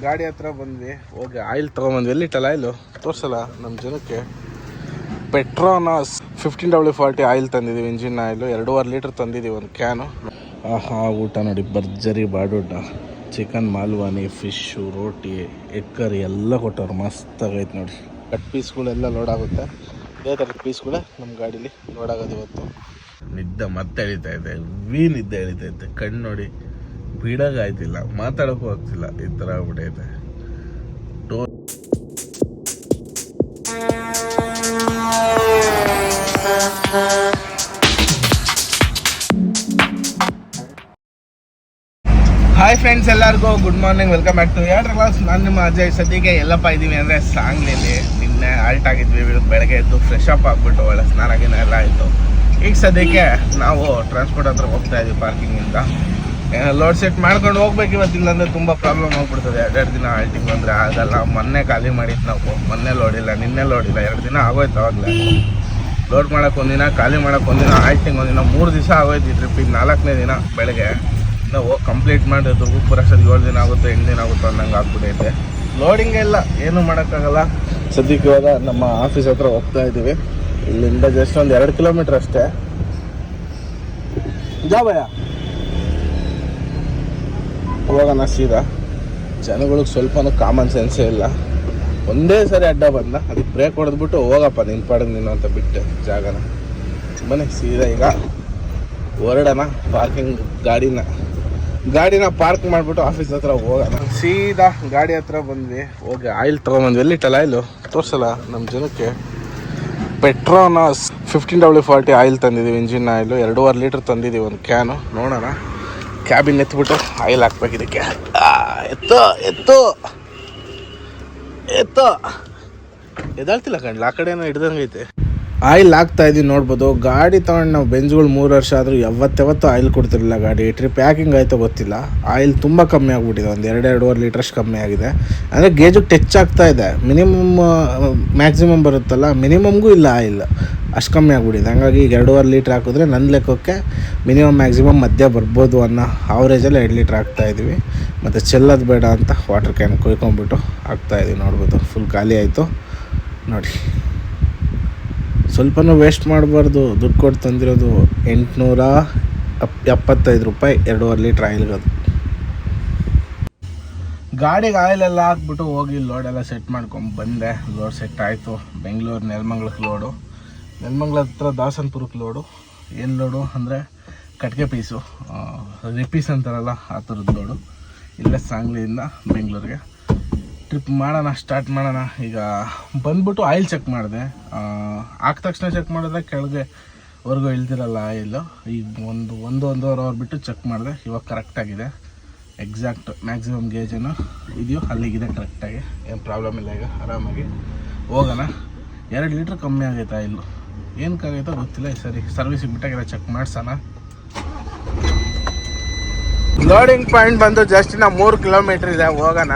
ಗಾಡಿ ಹತ್ರ ಬಂದ್ವಿ, ಹೋಗಿ ಆಯಿಲ್ ತೊಗೊಂಬಂದ್ವಿ. ಎಲ್ಲಿಟ್ಟಲ್ಲ ಆಯಿಲು ತೋರಿಸಲ್ಲ ನಮ್ಮ ಜನಕ್ಕೆ. ಪೆಟ್ರೋನಾಸ್ 15W40 ಆಯಿಲ್ ತಂದಿದ್ದೀವಿ, ಇಂಜಿನ್ ಆಯಿಲು 2.5 ಲೀಟ್ರ್ ತಂದಿದ್ದೀವಿ ಒಂದು ಕ್ಯಾನು. ಆಹಾ, ಊಟ ನೋಡಿ ಭರ್ಜರಿ ಬಾಡೂಟ, ಚಿಕನ್ ಮಾಲ್ವಾನಿ, ಫಿಶ್ಶು, ರೋಟಿ, ಎಗ್ ಕರಿ ಎಲ್ಲ ಕೊಟ್ಟವ್ರು. ಮಸ್ತಾಗೈತೆ ನೋಡಿ. ಕಟ್ ಪೀಸ್ಗಳೆಲ್ಲ ಲೋಡ್ ಆಗುತ್ತೆ. ಇದೇ ಥರದ ಪೀಸ್ಗಳೇ ನಮ್ಮ ಗಾಡೀಲಿ ಲೋಡ್ ಆಗೋದು ಇವತ್ತು. ನಿದ್ದೆ ಮತ್ತೆ ಎಳಿತಾ ಇದೆ, ನಿದ್ದೆ ಎಳಿತೈತೆ. ಕಣ್ಣು ನೋಡಿ ಬಿಡೋಕ್ಕಾಯ್ತಿಲ್ಲ, ಮಾತಾಡೋಕ್ಕೂ ಆಗ್ತಿಲ್ಲ, ಈ ಥರ ಆಗ್ಬಿಟ್ಟೈತೆ. ಹಾಯ್ ಫ್ರೆಂಡ್ಸ್, ಎಲ್ಲರಿಗೂ good morning, welcome back to ಯಾಡ್ರ ಕ್ಲಾಸ್. ನಾನು ನಿಮ್ಮ ಅಜಯ್. ಸದ್ಯಕ್ಕೆ ಎಲ್ಲಪ್ಪ ಇದ್ದೀವಿ ಅಂದರೆ ಸಾಂಗ್ಲಿಲಿ. ನಿನ್ನೆ ಆಲ್ಟ್ ಆಗಿದ್ವಿ, ಬೆಳಗ್ಗೆ ಎದ್ದು ಫ್ರೆಶ್ ಅಪ್ ಆಗಿಬಿಟ್ಟು ಒಳ್ಳೆ ಸ್ನಾನಗಿನ ಎಲ್ಲ ಆಯಿತು. ಈಗ ಸದ್ಯಕ್ಕೆ ನಾವು ಟ್ರಾನ್ಸ್ಪೋರ್ಟ್ ಹತ್ರ ಹೋಗ್ತಾ ಇದ್ದೀವಿ ಪಾರ್ಕಿಂಗಿಂದ. ಲೋಡ್ ಸೆಟ್ ಮಾಡ್ಕೊಂಡು ಹೋಗ್ಬೇಕು ಇವತ್ತಿಲ್ಲ ಅಂದರೆ ತುಂಬ ಪ್ರಾಬ್ಲಮ್ ಆಗ್ಬಿಡ್ತದೆ. 2 ದಿನ ಆಲ್ಟಿಂಗ್ ಅಂದರೆ ಆಗಲ್ಲ. ಮೊನ್ನೆ ಖಾಲಿ ಮಾಡಿದ್ದು ನಾವು, ಮೊನ್ನೆ ಲೋಡ್ ಇಲ್ಲ, ನಿನ್ನೆ ಲೋಡ್ ಇಲ್ಲ, 2 ದಿನ ಆಗೋಯ್ತು. ಅವಾಗಲೇ ಲೋಡ್ ಮಾಡೋಕೆ ಒಂದಿನ, ಖಾಲಿ ಮಾಡೋಕೆ ಒಂದಿನ, ಆಲ್ಟಿಂಗ್ ಒಂದಿನ, 3 ದಿವಸ ಆಗೋಯ್ತು ಈ ಟ್ರಿಪ್. ಈಗ 4ನೇ ದಿನ ಬೆಳಗ್ಗೆ ನಾವು ಕಂಪ್ಲೀಟ್ ಮಾಡಿ ದುರ್ಗಕ್ಕೆ ಬರೋಷ್ಟೊತ್ತಿಗೆ 7 ದಿನ ಆಗುತ್ತೋ 8 ದಿನ ಆಗುತ್ತೋ ಅನ್ನಂಗೆ ಆಗ್ಬಿಟ್ಟೈತೆ. ಲೋಡಿಂಗೇ ಇಲ್ಲ, ಏನೂ ಮಾಡೋಕ್ಕಾಗಲ್ಲ. ಸದ್ಯಕ್ಕೆ ಇವಾಗ ನಮ್ಮ ಆಫೀಸ್ ಹತ್ರ ಹೋಗ್ತಾ ಇದ್ದೀವಿ. ಇಲ್ಲಿಂದ ಜಸ್ಟ್ ಒಂದು 2 ಕಿಲೋಮೀಟ್ರ್ ಅಷ್ಟೇ. ಜಾಬಯ್ಯ ಹೋಗೋಣ ಸೀದಾ. ಜನಗಳಿಗೆ ಸ್ವಲ್ಪನೂ ಕಾಮನ್ ಸೆನ್ಸೇ ಇಲ್ಲ. ಒಂದೇ ಸರಿ ಅಡ್ಡ ಬಂದ, ಅದಕ್ಕೆ ಬ್ರೇಕ್ ಹೊಡೆದ್ಬಿಟ್ಟು ಹೋಗಪ್ಪ ನಿನ್ನ ಪಾಡಿಗೆ ನೀನು ಅಂತ ಬಿಟ್ಟೆ ಜಾಗನ. ಬನ್ನಿ ಸೀದಾ ಈಗ ಹೊರಡೋಣ. ಪಾರ್ಕಿಂಗ್ ಗಾಡಿನ ಪಾರ್ಕ್ ಮಾಡಿಬಿಟ್ಟು ಆಫೀಸ್ ಹತ್ರ ಹೋಗೋಣ. ಸೀದಾ ಗಾಡಿ ಹತ್ರ ಬಂದ್ವಿ, ಹೋಗಿ ಆಯಿಲ್ ತೊಗೊಂಬಂದ್ವಿ. ಎಲ್ಲಿಟ್ಟಲ್ಲ ಆಯಿಲು ತೋರಿಸಲ್ಲ ನಮ್ಮ ಜನಕ್ಕೆ. ಪೆಟ್ರೋನಾಸ್ 15W40 ಆಯಿಲ್ ತಂದಿದ್ದೀವಿ, ಇಂಜಿನ್ ಆಯಿಲು 2.5 ಲೀಟ್ರ್ ತಂದಿದ್ದೀವಿ ಒಂದು ಕ್ಯಾನು. ನೋಡೋಣ, ಕ್ಯಾಬಿನ್ ಎತ್ಬಿಟ್ಟು ಆಯಿಲ್ ಹಾಕ್ಬೇಕು ಇದಕ್ಕೆ. ಎತ್ತೋ ಎದಾಳ್ತಿಲ್ಲ ಕಣ್ಲ, ಆ ಕಡೆನೋ ಹಿಡ್ದಂಗೈತೆ. ಆಯಿಲ್ ಹಾಕ್ತಾ ಇದ್ದೀವಿ, ನೋಡ್ಬೋದು. ಗಾಡಿ ತೊಗೊಂಡು ನಾವು ಬೆಂಜ್ಗಳು 3 ವರ್ಷ ಆದರೂ ಯಾವತ್ತೂ ಆಯಿಲ್ ಕೊಡ್ತಿರಲಿಲ್ಲ. ಗಾಡಿ ಟ್ರಿಪ್ ಪ್ಯಾಕಿಂಗ್ ಆಯಿತೋ ಗೊತ್ತಿಲ್ಲ, ಆಯಿಲ್ ತುಂಬ ಕಮ್ಮಿ ಆಗಿಬಿಟ್ಟಿದೆ. ಒಂದು 2-2.5 ಲೀಟ್ರಷ್ಟು ಕಮ್ಮಿ ಆಗಿದೆ. ಅಂದರೆ ಗೇಜಿಗೆ ಟಚ್ ಆಗ್ತಾ ಇದೆ. ಮಿನಿಮಮ್ ಮ್ಯಾಕ್ಸಿಮಮ್ ಬರುತ್ತಲ್ಲ, ಮಿನಿಮಮ್ಗೂ ಇಲ್ಲ ಆಯಿಲ್, ಅಷ್ಟು ಕಮ್ಮಿ ಆಗಿಬಿಟ್ಟಿದೆ. ಹಂಗಾಗಿ ಈಗ 2.5 ಲೀಟ್ರ್ ಹಾಕಿದ್ರೆ ನನ್ನ ಲೆಕ್ಕಕ್ಕೆ ಮಿನಿಮಮ್ ಮ್ಯಾಕ್ಸಿಮಮ್ ಮಧ್ಯ ಬರ್ಬೋದು ಅನ್ನೋ ಆವ್ರೇಜಲ್ಲಿ 2 ಲೀಟ್ರ್ ಹಾಕ್ತಾಯಿದ್ವಿ. ಮತ್ತು ಚೆಲ್ಲೋದು ಬೇಡ ಅಂತ ವಾಟರ್ ಕ್ಯಾನ್ ಕೊಯ್ಕೊಂಬಿಟ್ಟು ಹಾಕ್ತಾಯಿದ್ವಿ. ನೋಡ್ಬೋದು, ಫುಲ್ ಖಾಲಿ ಆಯಿತು ನೋಡಿ. ಸ್ವಲ್ಪನೂ ವೇಸ್ಟ್ ಮಾಡಬಾರ್ದು. ದುಡ್ಡು ಕೊಟ್ಟು ತಂದಿರೋದು 875 ರೂಪಾಯಿ 2.5 ಲೀಟ್ರ್ ಆಯಿಲ್ಗದು. ಗಾಡಿಗೆ ಆಯಿಲೆಲ್ಲ ಹಾಕ್ಬಿಟ್ಟು ಹೋಗಿ ಲೋಡೆಲ್ಲ ಸೆಟ್ ಮಾಡ್ಕೊಂಡು ಬಂದೆ. ಲೋಡ್ ಸೆಟ್ ಆಯಿತು. ಬೆಂಗಳೂರು ನೆಲಮಂಗ್ಲಕ್ಕೆ ಲೋಡು, ನೆಲಮಂಗ್ಲ ಹತ್ರ ದಾಸನಪುರಕ್ಕೆ ಲೋಡು. ಏನು ಲೋಡು ಅಂದರೆ ಕಟ್ಗೆ ಪೀಸು, ರಿಪೀಸ್ ಅಂತಾರಲ್ಲ ಆ ಥರದ್ದು ಲೋಡು. ಇಲ್ಲೇ ಸಾಂಗ್ಲಿಯಿಂದ ಬೆಂಗಳೂರಿಗೆ ಟ್ರಿಪ್ ಸ್ಟಾರ್ಟ್ ಮಾಡೋಣ. ಈಗ ಬಂದ್ಬಿಟ್ಟು ಆಯಿಲ್ ಚೆಕ್ ಮಾಡಿದೆ. ಹಾಕಿದ ತಕ್ಷಣ ಚೆಕ್ ಮಾಡಿದ್ರೆ ಕೆಳಗೆವರೆಗೂ ಇಳ್ದಿರಲ್ಲ ಆಯಿಲು. ಈಗ ಒಂದೂವರೆ ಅವರ್ ಬಿಟ್ಟು ಚೆಕ್ ಮಾಡಿದೆ. ಇವಾಗ ಕರೆಕ್ಟಾಗಿದೆ. ಎಕ್ಸಾಕ್ಟ್ ಮ್ಯಾಕ್ಸಿಮಮ್ ಗೇಜೇನು ಇದೆಯೋ ಅಲ್ಲಿಗಿದೆ ಕರೆಕ್ಟಾಗಿ, ಏನು ಪ್ರಾಬ್ಲಮ್ ಇಲ್ಲ. ಈಗ ಆರಾಮಾಗಿ ಹೋಗೋಣ. 2 ಲೀಟ್ರ್ ಕಮ್ಮಿ ಆಗೈತೆ ಆಯಿಲು. ಏನಕ್ಕಾಗೈತೋ ಗೊತ್ತಿಲ್ಲ. ಈ ಸರಿ ಸರ್ವಿಸಿಗೆ ಬಿಟ್ಟಾಗೆಲ್ಲ ಚೆಕ್ ಮಾಡ್ಸೋಣ. ಲೋಡಿಂಗ್ ಪಾಯಿಂಟ್ ಬಂದು ಜಸ್ಟ್ ಇನ್ನು 3 ಕಿಲೋಮೀಟ್ರ್ ಇದೆ, ಹೋಗೋಣ.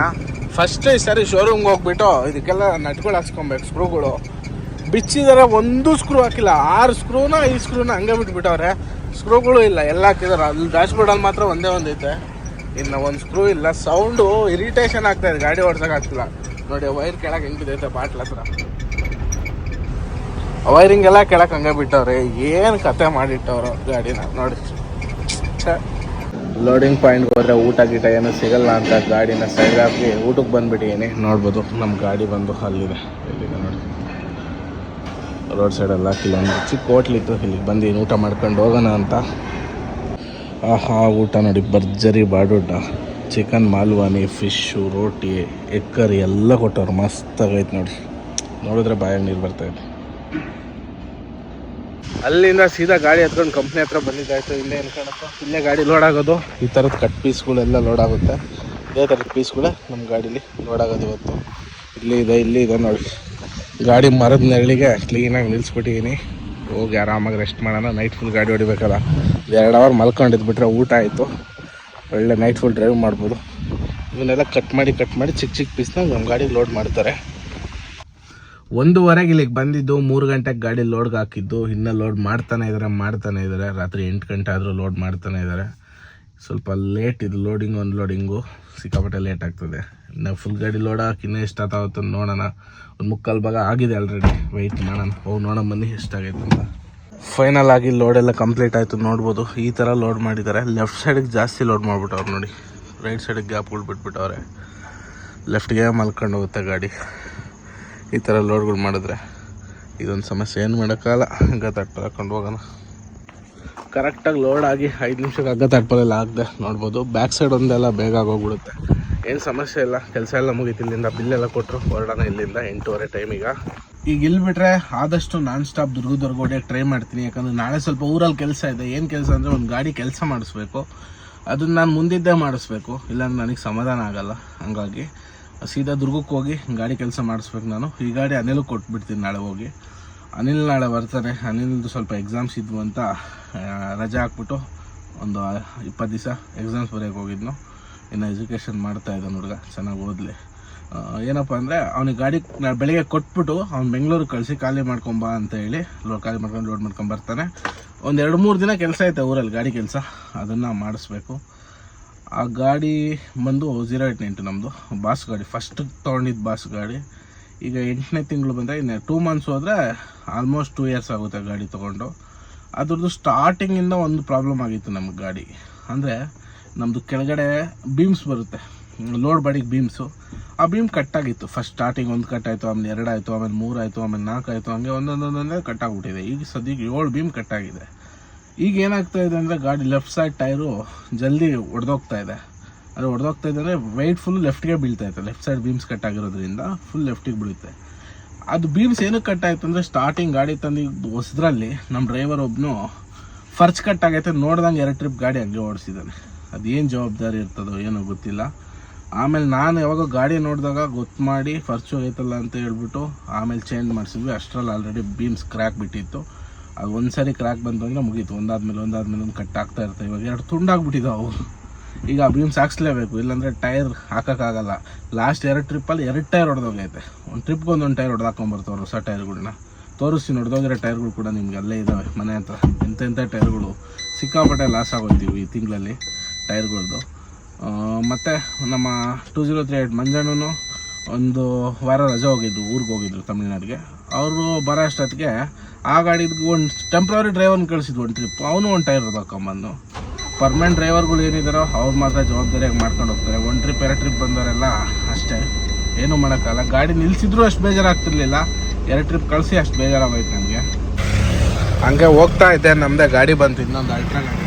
ಫಸ್ಟ್ ಈ ಸರಿ ಶೋರೂಮ್ಗೆ ಹೋಗ್ಬಿಟ್ಟು ಇದಕ್ಕೆಲ್ಲ ನಟ್ಗಳು ಹಾಕ್ಸ್ಕೊಬೇಕು. ಸ್ಕ್ರೂಗಳು ಬಿಚ್ಚಿದ್ದಾರೆ, ಒಂದು ಸ್ಕ್ರೂ ಹಾಕಿಲ್ಲ. 6 ಸ್ಕ್ರೂನ 5 ಸ್ಕ್ರೂನ ಹಂಗೆ ಬಿಟ್ಬಿಟ್ಟವ್ರೆ. ಸ್ಕ್ರೂಗಳು ಇಲ್ಲ, ಎಲ್ಲ ಹಾಕಿದಾರೆ. ಅಲ್ಲಿ ಡ್ಯಾಶ್ಬೋರ್ಡಲ್ಲಿ ಮಾತ್ರ ಒಂದೇ ಐತೆ, ಇನ್ನು ಒಂದು ಸ್ಕ್ರೂ ಇಲ್ಲ. ಸೌಂಡು ಇರಿಟೇಷನ್ ಆಗ್ತಾಯಿದೆ, ಗಾಡಿ ಓಡ್ಸೋಕ್ಕಾಗ್ತಿಲ್ಲ ನೋಡಿ. ವೈರ್ ಕೆಳಗೆ ಹೆಂಗೆ ಬಿದ್ದೈತೆ ಬಾಟ್ಲ ಹತ್ರ, ವೈರಿಂಗ್ ಎಲ್ಲ ಕೆಳಗೆ ಹಂಗೆ ಬಿಟ್ಟವ್ರೆ. ಏನು ಕತೆ ಮಾಡಿಟ್ಟವ್ರು ಗಾಡಿನ ನೋಡಿ. ಲೋಡಿಂಗ್ ಪಾಯಿಂಟ್ಗೆ ಹೋದರೆ ಊಟ ಗೀಟ ಏನೂ ಸಿಗಲ್ಲ ಅಂತ ಗಾಡಿನ ಸೈಡ್ ಹಾಕಿ ಊಟಕ್ಕೆ ಬಂದುಬಿಟ್ಟಿದ್ದೀನಿ. ನೋಡ್ಬೋದು ನಮ್ಮ ಗಾಡಿ ಬಂದು ಅಲ್ಲಿದೆ, ಇಲ್ಲಿದೆ ನೋಡಿ. ರೋಡ್ ಸೈಡೆಲ್ಲ ಒಂದು ಚಿಕ್ಕ ಹೋಟ್ಲಿತ್ತು, ಇಲ್ಲಿಗೆ ಬಂದು ಊಟ ಮಾಡ್ಕೊಂಡು ಹೋಗೋಣ ಅಂತ. ಆಹಾ, ಊಟ ನೋಡಿ ಭರ್ಜರಿ ಬಾಡೂಟ, ಚಿಕನ್ ಮಾಲ್ವಾನಿ, ಫಿಶ್ಶು, ರೋಟಿ, ಎಗ್ ಕರಿ ಎಲ್ಲ ಕೊಟ್ಟವ್ರು. ಮಸ್ತಾಗೈತೆ ನೋಡಿ. ನೋಡಿದ್ರೆ ಬಾಯಾಗ ನೀರು ಬರ್ತಾಯಿದೆ. ಅಲ್ಲಿಂದ ಸೀದಾ ಗಾಡಿ ಹತ್ಕೊಂಡು ಕಂಪ್ನಿ ಹತ್ರ ಬಂದಿದ್ದಾಯಿತು. ಇಲ್ಲೇ ಅನ್ಕೊಳಪ್ಪ, ಇಲ್ಲೇ ಗಾಡಿ ಲೋಡ್ ಆಗೋದು. ಈ ಥರದ ಕಟ್ ಪೀಸ್ಗಳೆಲ್ಲ ಲೋಡ್ ಆಗುತ್ತೆ. ಇದೇ ಥರದ ಪೀಸ್ಗಳೇ ನಮ್ಮ ಗಾಡೀಲಿ ಲೋಡ್ ಆಗೋದು ಇವತ್ತು. ಇಲ್ಲಿ ಇದೆ ನೋಡಿ. ಗಾಡಿ ಮರದ ನೆರಳಿಗೆ ಕ್ಲೀನಾಗಿ ನಿಲ್ಲಿಸ್ಬಿಟ್ಟಿದ್ದೀನಿ. ಹೋಗಿ ಆರಾಮಾಗಿ ರೆಸ್ಟ್ ಮಾಡೋಣ. ನೈಟ್ ಫುಲ್ ಗಾಡಿ ಹೊಡಿಬೇಕಲ್ಲ. 2 ಅವರ್ ಮಲ್ಕೊಂಡಿದ್ಬಿಟ್ರೆ ಊಟ ಆಯಿತು. ಒಳ್ಳೆ ನೈಟ್ ಫುಲ್ ಡ್ರೈವ್ ಮಾಡ್ಬೋದು. ಇವನ್ನೆಲ್ಲ ಕಟ್ ಮಾಡಿ ಚಿಕ್ಕ ಪೀಸ್ನಾಗ ನಮ್ಮ ಗಾಡಿಗೆ ಲೋಡ್ ಮಾಡ್ತಾರೆ. 1:15 ಇಲ್ಲಿಗೆ ಬಂದಿದ್ದು, 3 ಗಂಟೆಗೆ ಗಾಡಿ ಲೋಡ್ಗೆ ಹಾಕಿದ್ದು. ಇನ್ನೂ ಲೋಡ್ ಮಾಡ್ತಾನೆ ಇದ್ದಾರೆ. ರಾತ್ರಿ 8 ಗಂಟೆ ಆದರೂ ಲೋಡ್ ಮಾಡ್ತಾನೆ ಇದ್ದಾರೆ. ಸ್ವಲ್ಪ ಲೇಟ್ ಇದು ಲೋಡಿಂಗು, ಅನ್ಲೋಡಿಂಗು ಸಿಕ್ಕಾಪಟ್ಟೆ ಲೇಟ್ ಆಗ್ತದೆ. ಇನ್ನು ಫುಲ್ ಗಾಡಿ ಲೋಡ್ ಹಾಕಿ ಇನ್ನೂ ಎಷ್ಟು ಆತಾವತ್ತು ನೋಡೋಣ. ಒಂದು ಮುಕ್ಕಾಲು ಭಾಗ ಆಗಿದೆ ಆಲ್ರೆಡಿ, ವೆಯ್ಟ್ ಮಾಡೋಣ. ಹೋಗಿ ನೋಡೋಣ ಬನ್ನಿ ಎಷ್ಟಾಗೈತೆ ಅಂತ. ಫೈನಲ್ ಆಗಿ ಲೋಡ್ ಎಲ್ಲ ಕಂಪ್ಲೀಟ್ ಆಯಿತು. ನೋಡ್ಬೋದು ಈ ಥರ ಲೋಡ್ ಮಾಡಿದ್ದಾರೆ. ಲೆಫ್ಟ್ ಸೈಡಿಗೆ ಜಾಸ್ತಿ ಲೋಡ್ ಮಾಡಿಬಿಟ್ಟವ್ರು ನೋಡಿ, ರೈಟ್ ಸೈಡಿಗೆ ಗ್ಯಾಪ್ಗಳು ಬಿಟ್ಬಿಟ್ಟವ್ರೆ. ಲೆಫ್ಟ್ಗೆ ಮಲ್ಕೊಂಡು ಹೋಗುತ್ತೆ ಗಾಡಿ. ಈ ಥರ ಲೋಡ್ಗಳು ಮಾಡಿದ್ರೆ ಇದೊಂದು ಸಮಸ್ಯೆ, ಏನು ಮಾಡೋಕ್ಕಾಗಲ್ಲ. ಹಂಗೆ ತಟ್ಪಲ್ ಹಾಕೊಂಡು ಹೋಗೋಣ. ಕರೆಕ್ಟಾಗಿ ಲೋಡ್ ಆಗಿ 5 ನಿಮಿಷಕ್ಕೆ ಹಗ್ಗ ತಟ್ಪಲೆಲ್ಲ ಆಗದೆ ನೋಡ್ಬೋದು. ಬ್ಯಾಕ್ ಸೈಡ್ ಒಂದೆಲ್ಲ ಬೇಗ ಆಗೋಗ್ಬಿಡುತ್ತೆ, ಏನು ಸಮಸ್ಯೆ ಇಲ್ಲ. ಕೆಲಸ ಎಲ್ಲ ಮುಗೀತು. ಇಲ್ಲಿಂದ ಬಿಲ್ಲೆಲ್ಲ ಕೊಟ್ಟರು ಹೊರಡೋಣ ಇಲ್ಲಿಂದ. 8:30 ಟೈಮ್ ಈಗ ಇಲ್ಲಿ ಬಿಟ್ಟರೆ ಆದಷ್ಟು ನಾನ್ ಸ್ಟಾಪ್ ದುರ್ಗದವರೆಗೆ ಹೊಡೆಯೋಕ್ಕೆ ಟ್ರೈ ಮಾಡ್ತೀನಿ. ಯಾಕಂದರೆ ನಾಳೆ ಸ್ವಲ್ಪ ಊರಲ್ಲಿ ಕೆಲಸ ಇದೆ. ಏನು ಕೆಲಸ ಅಂದರೆ ಒಂದು ಗಾಡಿ ಕೆಲಸ ಮಾಡಿಸ್ಬೇಕು. ಅದನ್ನು ನಾನು ಮುಂದಿದ್ದೇ ಮಾಡಿಸ್ಬೇಕು, ಇಲ್ಲಾಂದ್ರೆ ನನಗೆ ಸಮಾಧಾನ ಆಗೋಲ್ಲ. ಹಂಗಾಗಿ ಸೀದಾ ದುರ್ಗಕ್ಕೆ ಹೋಗಿ ಗಾಡಿ ಕೆಲಸ ಮಾಡಿಸ್ಬೇಕು ನಾನು. ಈ ಗಾಡಿ ಅನಿಲ್ ಕೊಟ್ಬಿಡ್ತೀನಿ ನಾಳೆ ಹೋಗಿ. ಅನಿಲ್ ನಾಳೆ ಬರ್ತಾನೆ. ಅನಿಲ್ದು ಸ್ವಲ್ಪ ಎಕ್ಸಾಮ್ಸ್ ಇದ್ವು ಅಂತ ರಜೆ ಹಾಕ್ಬಿಟ್ಟು ಒಂದು 20 ದಿವಸ ಎಕ್ಸಾಮ್ಸ್ ಬರೆಯೋಕೆ ಹೋಗಿದ್ನು. ಇನ್ನು ಎಜುಕೇಷನ್ ಮಾಡ್ತಾಯಿದ್ದಾನೆ ಹುಡುಗ, ಚೆನ್ನಾಗಿ ಓದಲಿ. ಏನಪ್ಪ ಅಂದರೆ ಅವನಿಗೆ ಗಾಡಿ ಬೆಳಿಗ್ಗೆ ಕೊಟ್ಬಿಟ್ಟು ಅವ್ನು ಬೆಂಗಳೂರಿಗೆ ಕಳಿಸಿ ಖಾಲಿ ಮಾಡ್ಕೊಂಬಾ ಅಂತ ಹೇಳಿ ಖಾಲಿ ಮಾಡ್ಕೊಂಡು ಲೋಡ್ ಮಾಡ್ಕೊಂಡು ಬರ್ತಾನೆ. ಒಂದು 2-3 ದಿನ ಕೆಲಸ ಐತೆ ಊರಲ್ಲಿ ಗಾಡಿ ಕೆಲಸ, ಅದನ್ನು ಮಾಡಿಸ್ಬೇಕು. ಆ ಗಾಡಿ ಬಂದು 089 ನಮ್ಮದು ಬಾಸ್ ಗಾಡಿ, ಫಸ್ಟ್ ತೊಗೊಂಡಿದ್ದು ಬಾಸ್ ಗಾಡಿ. ಈಗ 8ನೇ ತಿಂಗಳು ಬಂದರೆ ಇನ್ನು 2 ಮಂತ್ಸ್ ಹೋದರೆ ಆಲ್ಮೋಸ್ಟ್ 2 ಇಯರ್ಸ್ ಆಗುತ್ತೆ ಗಾಡಿ ತೊಗೊಂಡು. ಅದ್ರದ್ದು ಸ್ಟಾರ್ಟಿಂಗಿಂದ ಒಂದು ಪ್ರಾಬ್ಲಮ್ ಆಗಿತ್ತು ನಮಗೆ ಗಾಡಿ. ಅಂದರೆ ನಮ್ಮದು ಕೆಳಗಡೆ ಬೀಮ್ಸ್ ಬರುತ್ತೆ, ಲೋಡ್ ಬಾಡಿಗೆ ಬೀಮ್ಸು. ಆ ಬೀಮ್ ಕಟ್ಟಾಗಿತ್ತು. ಫಸ್ಟ್ ಸ್ಟಾರ್ಟಿಂಗ್ 1 ಕಟ್ಟಾಯಿತು, ಆಮೇಲೆ 2 ಆಯಿತು, ಆಮೇಲೆ 3 ಆಯಿತು, ಆಮೇಲೆ 4 ಆಯಿತು. ಹಂಗೆ ಒಂದೊಂದೊಂದೊಂದೇ ಕಟ್ಟಾಗ್ಬಿಟ್ಟಿದೆ. ಈಗ ಸದ್ಯಕ್ಕೆ 7 ಬೀಮ್ ಕಟ್ಟಾಗಿದೆ. ಈಗ ಏನಾಗ್ತಾ ಇದೆ ಅಂದರೆ ಗಾಡಿ ಲೆಫ್ಟ್ ಸೈಡ್ ಟೈರು ಜಲ್ದಿ ಒಡೆದೋಗ್ತಾ ಇದೆ. ಅದು ಒಡೆದೋಗ್ತಾ ಇದೆ ಅಂದರೆ ವೆಯ್ಟ್ ಫುಲ್ ಲೆಫ್ಟ್ಗೆ ಬೀಳ್ತಾ ಇದೆ. ಲೆಫ್ಟ್ ಸೈಡ್ ಬೀಮ್ಸ್ ಕಟ್ಟಾಗಿರೋದ್ರಿಂದ ಫುಲ್ ಲೆಫ್ಟಿಗೆ ಬೀಳುತ್ತೆ. ಅದು ಬೀಮ್ಸ್ ಏನಕ್ಕೆ ಕಟ್ಟಾಯಿತು ಅಂದರೆ ಸ್ಟಾರ್ಟಿಂಗ್ ಗಾಡಿ ತಂದು ಹೊಸದ್ರಲ್ಲಿ ನಮ್ಮ ಡ್ರೈವರ್ ಒಬ್ಬನು ಫರ್ಚ್ ಕಟ್ಟಾಗೈತೆ ನೋಡ್ದಂಗೆ 2 ಟ್ರಿಪ್ ಗಾಡಿ ಹಂಗೆ ಓಡಿಸಿದ್ದಾನೆ. ಅದೇನು ಜವಾಬ್ದಾರಿ ಇರ್ತದೋ ಏನೋ ಗೊತ್ತಿಲ್ಲ. ಆಮೇಲೆ ನಾನು ಯಾವಾಗ ಗಾಡಿ ನೋಡಿದಾಗ ಗೊತ್ತು ಮಾಡಿ ಫರ್ಚ್ ಹೋಗೈತಲ್ಲ ಅಂತ ಹೇಳ್ಬಿಟ್ಟು ಆಮೇಲೆ ಚೇಂಜ್ ಮಾಡಿಸಿದ್ವಿ. ಅಷ್ಟರಲ್ಲಿ ಆಲ್ರೆಡಿ ಬೀಮ್ಸ್ ಕ್ರ್ಯಾಕ್ ಬಿಟ್ಟಿತ್ತು. ಅದು ಒಂದು ಸಾರಿ ಕ್ರ್ಯಾಕ್ ಬಂತು ಅಂದರೆ ಮುಗೀತು, ಒಂದಾದ್ಮೇಲೆ ಒಂದು ಕಟ್ ಆಗ್ತಾ ಇರ್ತವೆ. ಇವಾಗ 2 ತುಂಡಾಗ್ಬಿಟ್ಟಿದ್ದಾವೆ. ಈಗ ಆ ಬೀಮ್ಸ್ ಹಾಕ್ಸ್ಲೇಬೇಕು, ಇಲ್ಲಾಂದರೆ ಟೈರ್ ಹಾಕೋಕ್ಕಾಗಲ್ಲ. ಲಾಸ್ಟ್ 2 ಟ್ರಿಪ್ಪಲ್ಲಿ 2 ಟೈರ್ ಹೊಡೆದೋಗೈತೆ. ಒಂದು ಟ್ರಿಪ್ಗೆ ಒಂದೊಂದು ಟೈರ್ ಹೊಡೆದಾಕೊಂಬರ್ತಾವ್ರು ಹೊಸ ಟೈರ್ಗಳನ್ನ. ತೋರಿಸ್ತೀನಿ, ಹೊಡೆದೋಗಿರೋ ಟೈರ್ಗಳು ಕೂಡ ನಿಮ್ಗೆ ಅಲ್ಲೇ ಇದ್ದಾವೆ ಮನೆ ಹತ್ರ. ಇಂಥ ಟೈರ್ಗಳು ಸಿಕ್ಕಾಪಟ್ಟೆ ಲಾಸ್ ಆಗೋಗ್ತೀವಿ ಈ ತಿಂಗಳಲ್ಲಿ ಟೈರ್ಗಳದ್ದು. ಮತ್ತು ನಮ್ಮ 2038 ಮಂಜಣ್ಣನು ಒಂದು ವಾರ ರಜೆ ಹೋಗಿದ್ರು, ಊರಿಗೆ ಹೋಗಿದ್ರು ತಮಿಳ್ನಾಡಿಗೆ. ಅವರು ಬರೋ ಅಷ್ಟೊತ್ತಿಗೆ ಆ ಗಾಡಿಗೆ ಒಂದು ಟೆಂಪ್ರವರಿ ಡ್ರೈವರ್ನ ಕಳಿಸಿದ್ವು ಒಂದು ಟ್ರಿಪ್. ಅವನು ಒಂದು ಟೈರ್ ಹೊಡೆದಾಕೊಂಬಂದು. ಪರ್ಮನೆಂಟ್ ಡ್ರೈವರ್ಗಳು ಏನಿದ್ದಾರೋ ಅವ್ರು ಮಾತ್ರ ಜವಾಬ್ದಾರಿಯಾಗಿ ಮಾಡ್ಕೊಂಡು ಹೋಗ್ತಾರೆ. 1 ಟ್ರಿಪ್ 2 ಟ್ರಿಪ್ ಬಂದವರೆಲ್ಲ ಅಷ್ಟೇ, ಏನೂ ಮಾಡೋಕ್ಕಲ್ಲ. ಗಾಡಿ ನಿಲ್ಲಿಸಿದ್ರು ಅಷ್ಟು ಬೇಜಾರಾಗ್ತಿರ್ಲಿಲ್ಲ, 2 ಟ್ರಿಪ್ ಕಳಿಸಿ ಅಷ್ಟು ಬೇಜಾರಾಗೋಯ್ತು ನನಗೆ. ಹಂಗೆ ಹೋಗ್ತಾ ಇದ್ದೆ, ನಮ್ಮದೇ ಗಾಡಿ ಬಂತು, ಇನ್ನೊಂದು ಅಲ್ಟ್ರಾ ಗಾಡಿ.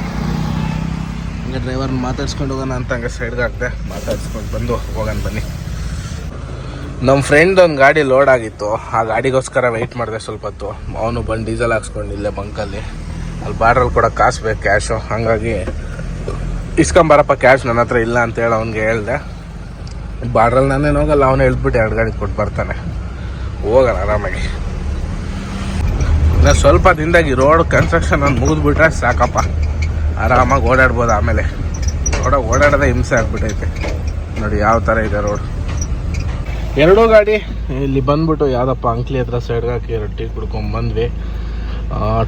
ಹಂಗೆ ಡ್ರೈವರ್ನ ಮಾತಾಡ್ಸ್ಕೊಂಡು ಹೋಗೋಣ ಅಂತ ಹಂಗೆ ಸೈಡ್ಗೆ ಹಾಕಿದೆ. ಮಾತಾಡ್ಸ್ಕೊಂಡು ಬಂದು ಹೋಗೋಣ ಬನ್ನಿ. ನಮ್ಮ ಫ್ರೆಂಡ್ ಒಂದು ಗಾಡಿ ಲೋಡ್ ಆಗಿತ್ತು, ಆ ಗಾಡಿಗೋಸ್ಕರ ವೆಯ್ಟ್ ಮಾಡಿದೆ ಸ್ವಲ್ಪ ಹೊತ್ತು. ಅವನು ಬಂದು ಡೀಸೆಲ್ ಹಾಕ್ಸ್ಕೊಂಡು ಇಲ್ಲೇ ಬಂಕಲ್ಲಿ. ಅಲ್ಲಿ ಬಾರ್ಡ್ರಲ್ಲಿ ಕೂಡ ಕಾಸು ಬೇಕು, ಕ್ಯಾಶು. ಹಾಗಾಗಿ ಇಸ್ಕೊಂಬರಪ್ಪ ಕ್ಯಾಶ್, ನನ್ನ ಹತ್ರ ಇಲ್ಲ ಅಂತೇಳಿ ಅವ್ನಿಗೆ ಹೇಳ್ದೆ. ಬಾರ್ಡ್ರಲ್ಲಿ ನಾನೇನು ಹೋಗಲ್ಲ, ಅವನು ಹೇಳ್ಬಿಟ್ಟು 2 ಗಾಡಿ ಕೊಟ್ಟು ಬರ್ತಾನೆ. ಹೋಗೋಣ ಆರಾಮಾಗಿ. ಇನ್ನು ಸ್ವಲ್ಪ ದಿನದಾಗಿ ರೋಡ್ ಕನ್ಸ್ಟ್ರಕ್ಷನ್ ಒಂದು ಮುಗಿದ್ಬಿಟ್ರೆ ಸಾಕಪ್ಪ, ಆರಾಮಾಗಿ ಓಡಾಡ್ಬೋದು. ಆಮೇಲೆ ಓಡಾಡೋದೇ ಹಿಂಸೆ ಆಗ್ಬಿಟ್ಟೈತೆ ನೋಡಿ ಯಾವ ಥರ ಇದೆ ರೋಡ್. 2 ಗಾಡಿ ಇಲ್ಲಿ ಬಂದ್ಬಿಟ್ಟು ಯಾವುದಪ್ಪ ಅಂಕ್ಲಿ ಹತ್ರ ಸೈಡ್ಗೆ ಹಾಕಿ 2 ಟೀ ಕುಡ್ಕೊಂಬಂದ್ವಿ.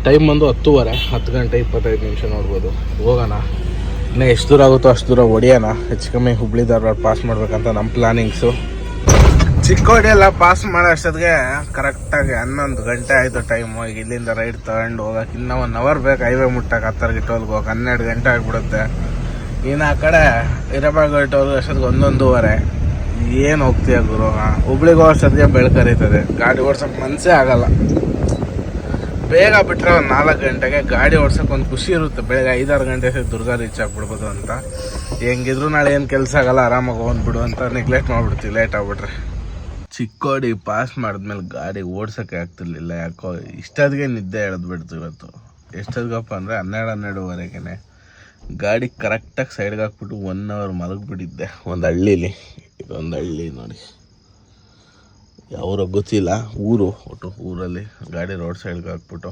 ಟೈಮ್ ಬಂದು 10:30, 10 ಗಂಟೆ 25 ನಿಮಿಷ ನೋಡ್ಬೋದು. ಹೋಗೋಣ, ಇನ್ನೂ ಎಷ್ಟು ದೂರ ಆಗುತ್ತೋ ಅಷ್ಟು ದೂರ ಹೊಡಿಯೋಣ. ಹೆಚ್ಚು ಕಮ್ಮಿ ಹುಬ್ಳಿ ಧಾರವಾಡ ಪಾಸ್ ಮಾಡ್ಬೇಕಂತ ನಮ್ಮ ಪ್ಲಾನಿಂಗ್ಸು. ಚಿಕ್ಕೋಡಿ ಎಲ್ಲ ಪಾಸ್ ಮಾಡೋ ಅಷ್ಟೊತ್ತಿಗೆ ಕರೆಕ್ಟಾಗಿ 11 ಗಂಟೆ ಆಯಿತು ಟೈಮು. ಈಗ ಇಲ್ಲಿಂದ ರೈಡ್ ತಗೊಂಡು ಹೋಗೋಕೆ ಇನ್ನೂ 1 ಅವರ್ ಬೇಕು. ಹೈವೇ ಮುಟ್ಟಕ್ಕೆ 10 ಟೋಲ್ಗೆ ಹೋಗಕ್ಕೆ 12 ಗಂಟೆ ಆಗಿಬಿಡುತ್ತೆ. ಇನ್ನು ಆ ಕಡೆ ಹಿರೇಬಾಗ ಟೋಲ್ಗೆ ಅಷ್ಟೊತ್ತಿಗೆ 11:30. ಏನು ಹೋಗ್ತೀಯ ಗುರು, ಹುಬ್ಳಿಗೆ ಹೋಗೋ ಅಷ್ಟೊತ್ತಿಗೆ ಬೆಳಕರಿತದೆ. ಗಾಡಿ ಓಡ್ಸೋಕೆ ಮನಸ್ಸೇ ಆಗಲ್ಲ. ಬೇಗ ಬಿಟ್ಟರೆ ಒಂದು 4 ಗಂಟೆಗೆ ಗಾಡಿ ಓಡ್ಸೋಕೆ ಒಂದು ಖುಷಿ ಇರುತ್ತೆ. ಬೆಳಗ್ಗೆ 5-6 ಗಂಟೆ ದುರ್ಗ ರೀಚ್ ಆಗಿಬಿಡ್ಬೋದು ಅಂತ. ಹೆಂಗಿದ್ರು ನಾಳೆ ಏನು ಕೆಲಸ ಆಗಲ್ಲ, ಆರಾಮಾಗಿ ಹೋಗ್ಬಿಡು ಅಂತ ನೆಗ್ಲೆಕ್ಟ್ ಮಾಡಿಬಿಡ್ತೀವಿ ಲೇಟ್ ಆಗಿಬಿಟ್ರೆ. ಚಿಕ್ಕೋಡಿ ಪಾಸ್ ಮಾಡಿದ್ಮೇಲೆ ಗಾಡಿ ಓಡ್ಸೋಕ್ಕೆ ಆಗ್ತಿರ್ಲಿಲ್ಲ. ಯಾಕೋ ಇಷ್ಟೊತ್ತಿಗೆ ನಿದ್ದೆ ಎಳೆದ್ಬಿಡ್ತು ಇವತ್ತು. ಎಷ್ಟೊತ್ತಿಗಪ್ಪ ಅಂದರೆ 12-12:30ಗೆ ಗಾಡಿ ಕರೆಕ್ಟಾಗಿ ಸೈಡ್ಗೆ ಹಾಕ್ಬಿಟ್ಟು 1 ಅವರ್ ಮಲಗಿಬಿಟ್ಟಿದ್ದೆ ಒಂದು ಹಳ್ಳೀಲಿ. ಇದೊಂದು ಹಳ್ಳಿ ನೋಡಿ, ಯಾವ್ರೋ ಗೊತ್ತಿಲ್ಲ ಊರು. ಒಟ್ಟು ಊರಲ್ಲಿ ಗಾಡಿ ರೋಡ್ ಸೈಡ್ಗೆ ಹಾಕ್ಬಿಟ್ಟು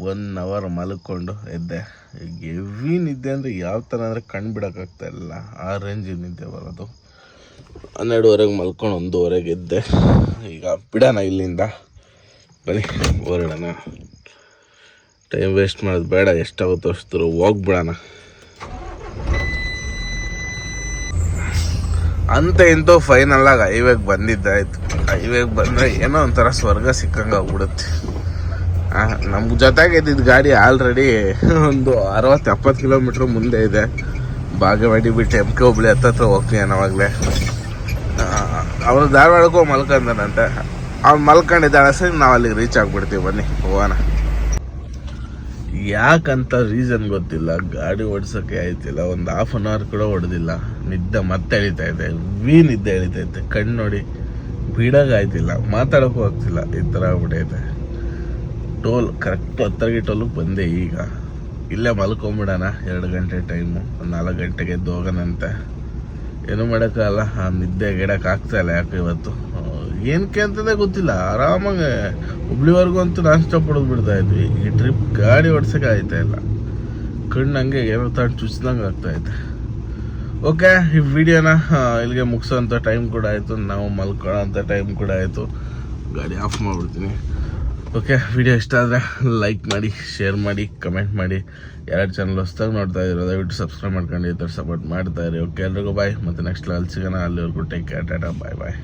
1 ಅವರ್ ಮಲ್ಕೊಂಡು ಎದ್ದೆ. ಈಗ ಹೆವಿ ನಿದ್ದೆ ಅಂದರೆ ಯಾವ ಥರ ಅಂದರೆ ಕಣ್ಣು ಬಿಡೋಕ್ಕಾಗ್ತಾಯಿಲ್ಲ, ಆ ರೇಂಜಿಗೆ ನಿದ್ದೆ ಬರೋದು. 12:30 ಮಲ್ಕೊಂಡು 1:00 ಎದ್ದೆ. ಈಗ ಬಿಡೋಣ ಇಲ್ಲಿಂದ, ಬನ್ನಿ ಹೊರಡೋಣ. ಟೈಮ್ ವೇಸ್ಟ್ ಮಾಡೋದು ಬೇಡ, ಎಷ್ಟಾಗುತ್ತೋ ಅಷ್ಟು ಹೋಗ್ಬಿಡೋಣ. ಅಂತ ಇಂತೂ ಫೈನಲ್ ಆಗಿ ಹೈವೇಗೆ ಬಂದಿದ್ದಾಯ್ತು. ಹೈವೇಗೆ ಬಂದರೆ ಏನೋ ಒಂಥರ ಸ್ವರ್ಗ ಸಿಕ್ಕಂಗೆ ಆಗ್ಬಿಡುತ್ತೆ. ನಮ್ಮ ಜೊತೆಗೆ ಇದ್ದಿದ್ದು ಗಾಡಿ ಆಲ್ರೆಡಿ ಒಂದು 60-70 ಕಿಲೋಮೀಟ್ರ್ ಮುಂದೆ ಇದೆ. ಬಾಗೇವಾಡಿ ಬಿಟ್ಟು MK ಹುಬ್ಳಿ ಹತ್ತತ್ರ ಹೋಗ್ತೀನಿ ಅವಾಗಲೇ. ಅವನು ಧಾರವಾಡಕ್ಕೂ ಮಲ್ಕೊಂಡಂತೆ. ಅವ್ನು ಮಲ್ಕೊಂಡಿದ್ದಾಳೆ, ಸರಿ ನಾವು ಅಲ್ಲಿಗೆ ರೀಚ್ ಆಗಿಬಿಡ್ತೀವಿ, ಬನ್ನಿ ಹೋಗೋಣ. ಯಾಕಂತ ರೀಸನ್ ಗೊತ್ತಿಲ್ಲ, ಗಾಡಿ ಓಡಿಸೋಕ್ಕೆ ಆಯ್ತಿಲ್ಲ. ಒಂದು ½ ಅನ್ ಅವರ್ ಕೂಡ ಹೊಡೆದಿಲ್ಲ. ನಿದ್ದೆ ಮತ್ತೆ ಎಳಿತಾ ಇದೆ, ನಿದ್ದೆ ಎಳಿತೈತೆ. ಕಣ್ಣು ನೋಡಿ ಬಿಡೋಕ್ಕಾಯ್ತಿಲ್ಲ, ಮಾತಾಡೋಕ್ಕೂ ಆಗ್ತಿಲ್ಲ, ಈ ಥರ ಆಗ್ಬಿಟ್ಟೈತೆ. ಟೋಲ್ ಕರೆಕ್ಟ್ 10 ಟೋಲಿಗೆ ಬಂದೆ. ಈಗ ಇಲ್ಲೇ ಮಲ್ಕೊಂಬಿಡೋಣ, 2 ಗಂಟೆ ಟೈಮು. 4 ಗಂಟೆಗೆ ಎದ್ದು ಹೋಗೋಣಂತೆ. ಏನೂ ಮಾಡೋಕ್ಕಾಗಲ್ಲ, ನಿದ್ದೆ ಗಿಡಕ್ಕಾಗ್ತಾಯಿಲ್ಲ. ಯಾಕೆ ಇವತ್ತು ಏನಕ್ಕೆ ಅಂತಲೇ ಗೊತ್ತಿಲ್ಲ. ಆರಾಮಾಗಿ ಹುಬ್ಳಿವರೆಗೂ ಅಂತೂ ನಾನ್ ಸ್ಟಾಪ್ ಹೊಡೆದು ಬಿಡ್ತಾ ಇದ್ವಿ. ಈ ಟ್ರಿಪ್ ಗಾಡಿ ಓಡ್ಸೋಕೆ ಆಯ್ತಾ ಇಲ್ಲ. ಕಣ್ಣು ಹಂಗೆ ಏನೋ ತಾನು ಚುಚ್ಚಿದಂಗೆ ಆಗ್ತಾಯಿದೆ. ಓಕೆ, ಈ ವಿಡಿಯೋನ ಇಲ್ಲಿಗೆ ಮುಗಿಸೋಂಥ ಟೈಮ್ ಕೂಡ ಆಯಿತು. ನಾವು ಮಲ್ಕೊಳ್ಳೋಂಥ ಟೈಮ್ ಕೂಡ ಆಯಿತು. ಗಾಡಿ ಆಫ್ ಮಾಡಿಬಿಡ್ತೀನಿ. ಓಕೆ, ವಿಡಿಯೋ ಇಷ್ಟ ಆದರೆ ಲೈಕ್ ಮಾಡಿ, ಶೇರ್ ಮಾಡಿ, ಕಮೆಂಟ್ ಮಾಡಿ. 2 ಚಾನಲ್ ಹೊಸ್ದಾಗಿ ನೋಡ್ತಾ ಇದ್ದೀರೋ ದಯವಿಟ್ಟು ಸಬ್ಸ್ಕ್ರೈಬ್ ಮಾಡ್ಕೊಂಡು ಈ ಥರ ಸಪೋರ್ಟ್ ಮಾಡ್ತಾ ಇರಿ. ಓಕೆ, ಎಲ್ರಿಗೂ ಬಾಯ್. ಮತ್ತು ನೆಕ್ಸ್ಟ್ ಲೆವೆಲ್ ಸಿಗೋಣ. ಅಲ್ಲಿವರೆಗೂ ಟೇಕ್ ಕೇರ್, ಟಾಟಾ, ಬಾಯ್ ಬಾಯ್.